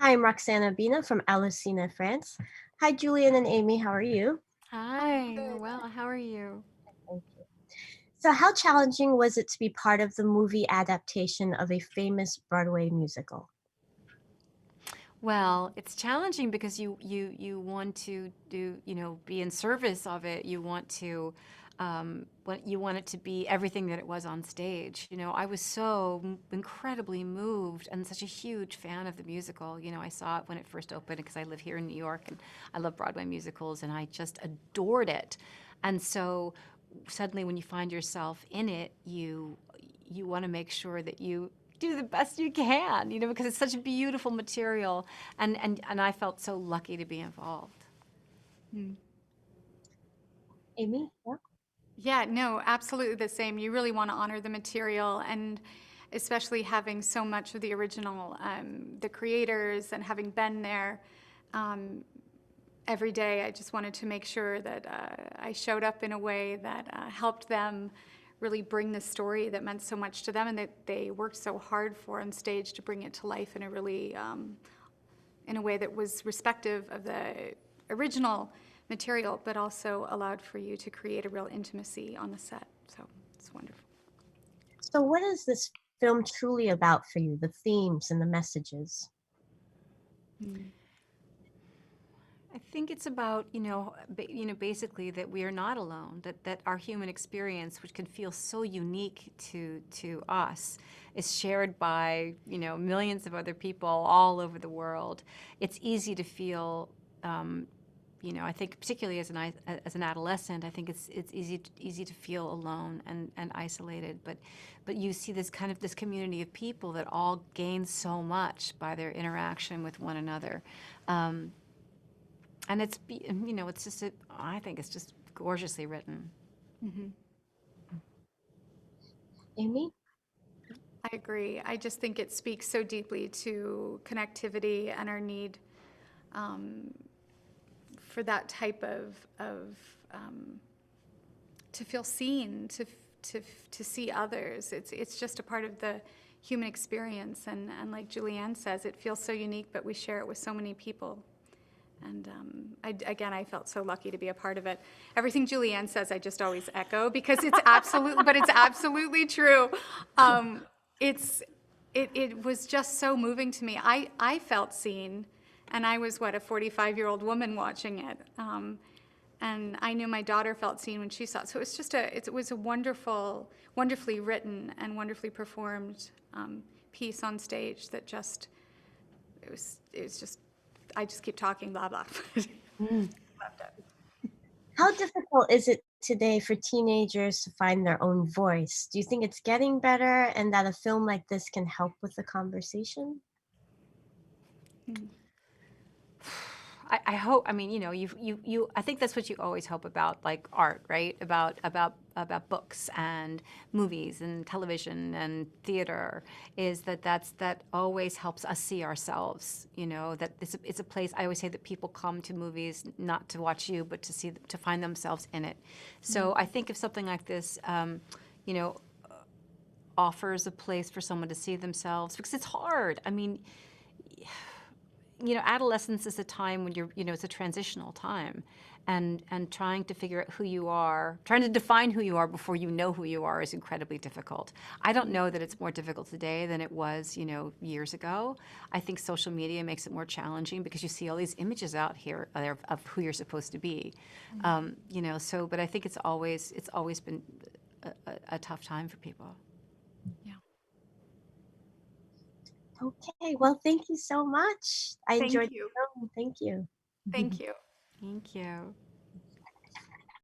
Hi, I'm Roxanna Bina from Alicina, France. Hi, Julian and Amy. How are you? Hi, we're well. How are you? Thank you. So, how challenging was it to be part of the movie adaptation of a famous Broadway musical? Well, it's challenging because you want to be in service of it. You want it to be everything that it was on stage. I was so incredibly moved and such a huge fan of the musical. I saw it when it first opened because I live here in New York and I love Broadway musicals and I just adored it. And so suddenly when you find yourself in it, you want to make sure that you do the best you can, because it's such a beautiful material, and I felt so lucky to be involved. Mm. Amy? Yeah. Yeah, no, absolutely the same. You really want to honor the material, and especially having so much of the original, the creators, and having been there um, every day. I just wanted to make sure that I showed up in a way that helped them really bring the story that meant so much to them and that they worked so hard for on stage to bring it to life in a really in a way that was respective of the original material, but also allowed for you to create a real intimacy on the set. So it's wonderful. So, what is this film truly about for you? The themes and the messages? Mm. I think it's about, basically that we are not alone, that our human experience, which can feel so unique to us, is shared by, millions of other people all over the world. It's easy to feel, I think particularly as an adolescent, I think it's easy to feel alone and isolated. But you see this community of people that all gain so much by their interaction with one another. Um, and it's just I think it's just gorgeously written. Hmm. Amy? I agree. I just think it speaks so deeply to connectivity and our need um, for that type of to feel seen, to see others. It's just a part of the human experience, and like Julianne says, it feels so unique, but we share it with so many people. And again, I felt so lucky to be a part of it. Everything Julianne says, I just always echo because it's absolutely, but it's absolutely true. Um, it's it was just so moving to me. I felt seen, and I was what, a 45-year-old woman watching it. And I knew my daughter felt seen when she saw it. So it was a wonderfully written and wonderfully performed piece on stage that just it was just I just keep talking blah blah. Mm. Loved it. How difficult is it today for teenagers to find their own voice? Do you think it's getting better and that a film like this can help with the conversation? Mm. I hope. I mean, I think that's what you always hope about, like art, right? About books and movies and television and theater, is that always helps us see ourselves. That it's a place. I always say that people come to movies not to watch you, but to find themselves in it. So I think if something like this, you know, offers a place for someone to see themselves, because it's hard. I mean, adolescence is a time when it's a transitional time, and trying to figure out who you are, trying to define who you are before you know who you are is incredibly difficult. I don't know that it's more difficult today than it was, years ago. I think social media makes it more challenging because you see all these images out here of who you're supposed to be. But I think it's always been a tough time for people. Yeah. Okay, well, thank you so much. I enjoyed Thank the you. film. Thank you. Thank you. Thank you.